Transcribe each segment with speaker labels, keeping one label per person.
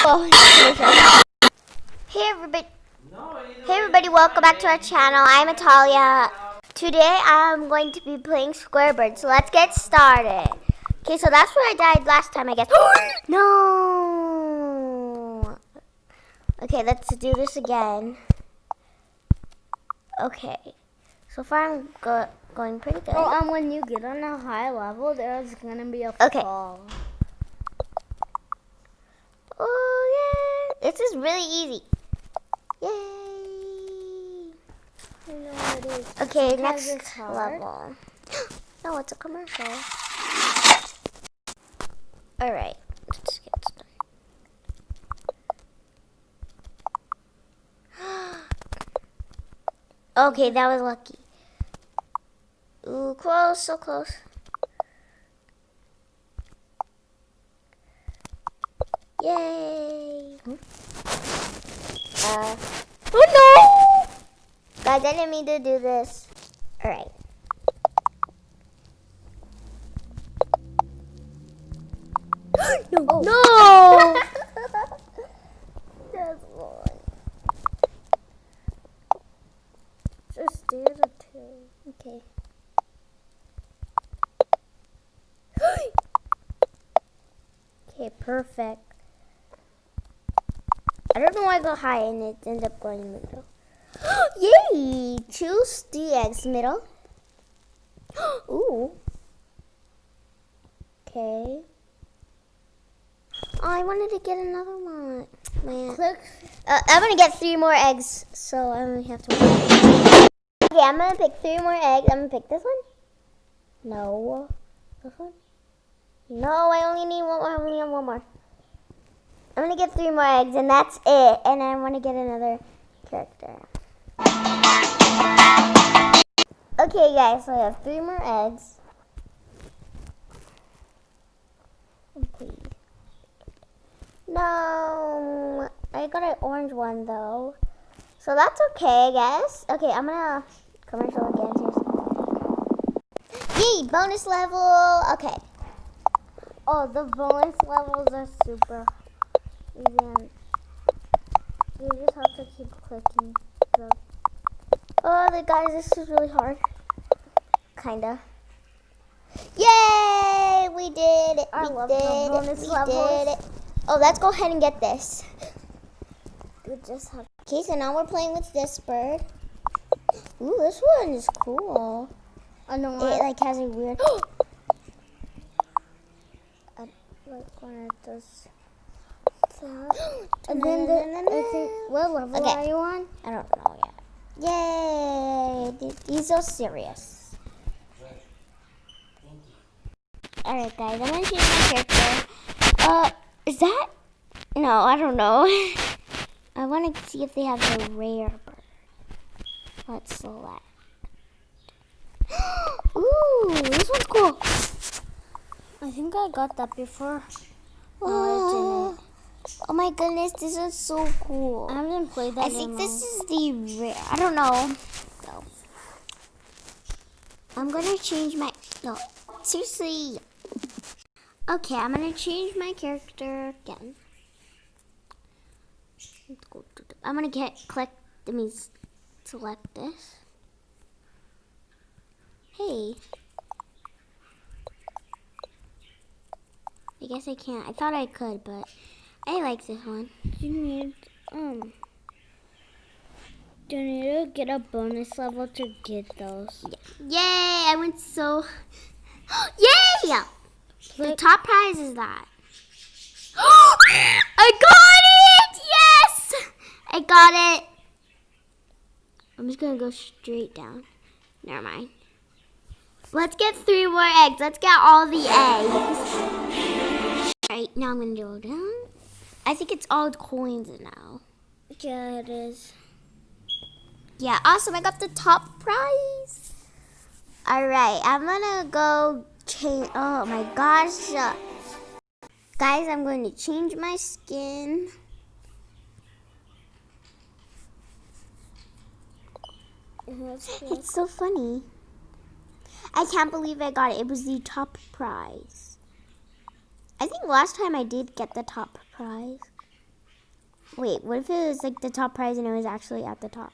Speaker 1: Hey everybody, welcome back to our channel. I'm Atalia. Today I'm going to be playing Square Bird, so let's get started. Okay, so that's where I died last time, I guess. No! Okay, let's do this again. Okay, so far I'm going pretty good.
Speaker 2: Oh, when you get on a high level, there's gonna be a fall.
Speaker 1: Oh yeah, this is really easy. Yay!
Speaker 2: I know it is.
Speaker 1: Okay,
Speaker 2: Sometimes
Speaker 1: next
Speaker 2: it's hard.
Speaker 1: level. No, it's a commercial. Alright, let's get started. Okay, that was lucky. Ooh, close, so close. Yay! Oh no! Guys, I didn't mean to do this. Alright. No!
Speaker 2: Oh.
Speaker 1: No!
Speaker 2: That's one. Just do the two.
Speaker 1: Okay. Okay, perfect. I don't know why I go high and it ends up going in the middle. Yay! Choose the eggs middle. Ooh. Okay. Oh, I wanted to get another one. Man.
Speaker 2: Click.
Speaker 1: I'm gonna get 3 more eggs, so I only have to wait. Okay, I'm gonna pick 3 more eggs. I'm gonna pick this one. No. This one. No, I only need one more. I only have one more. I'm gonna get 3 more eggs, and that's it. And I want to get another character. Okay, guys, so I have 3 more eggs. Okay. No, I got an orange one though, so that's okay, I guess. Okay, I'm gonna commercial again. Yay, bonus level. Okay.
Speaker 2: Oh, the bonus levels are super easy. You just have to keep clicking.
Speaker 1: Oh, guys, this is really hard. Kinda. Yay! We did it.
Speaker 2: I
Speaker 1: We
Speaker 2: love
Speaker 1: did
Speaker 2: the
Speaker 1: it.
Speaker 2: bonus
Speaker 1: We
Speaker 2: levels.
Speaker 1: did it. Oh, let's go ahead and get this.
Speaker 2: You just have.
Speaker 1: Okay, so now we're playing with this bird. Ooh, this one is cool.
Speaker 2: I know
Speaker 1: It
Speaker 2: what.
Speaker 1: like has a weird.
Speaker 2: I like when it does that. And then I think, what level
Speaker 1: Okay.
Speaker 2: are you on?
Speaker 1: I don't know yet. Yay! He's so serious. Alright, guys, I'm gonna change my character. Is that? No, I don't know. I want to see if they have the rare bird. Let's select. Ooh, this one's cool.
Speaker 2: I think I got that before.
Speaker 1: Oh, oh my goodness, this is so cool.
Speaker 2: I haven't played that
Speaker 1: I think this is the rare. I don't know. So, I'm gonna change my. No, seriously. Okay, I'm gonna change my character again. Let's go to I'm gonna select this. Hey. I guess I can't. I thought I could, but I like this one.
Speaker 2: You need do you need to get a bonus level to get those?
Speaker 1: Yeah. Yay! I went so. Yay! The top prize is that. I got it! Yes! I got it. I'm just gonna go straight down. Never mind. Let's get 3 more eggs. Let's get all the eggs. Alright, now I'm gonna go down. I think it's all coins now.
Speaker 2: Yeah, it is.
Speaker 1: Yeah, awesome. I got the top prize. Alright, I'm gonna go change. Oh my gosh. Guys, I'm going to change my skin. It's so funny. I can't believe I got it. It was the top prize. I think last time I did get the top prize. Wait, what if it was like the top prize and it was actually at the top?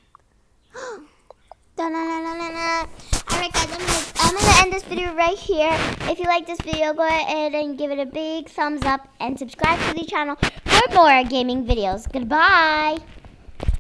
Speaker 1: Da-na-na-na-na-na. Alright guys, I'm gonna end this video right here. If you like this video, go ahead and give it a big thumbs up and subscribe to the channel for more gaming videos. Goodbye!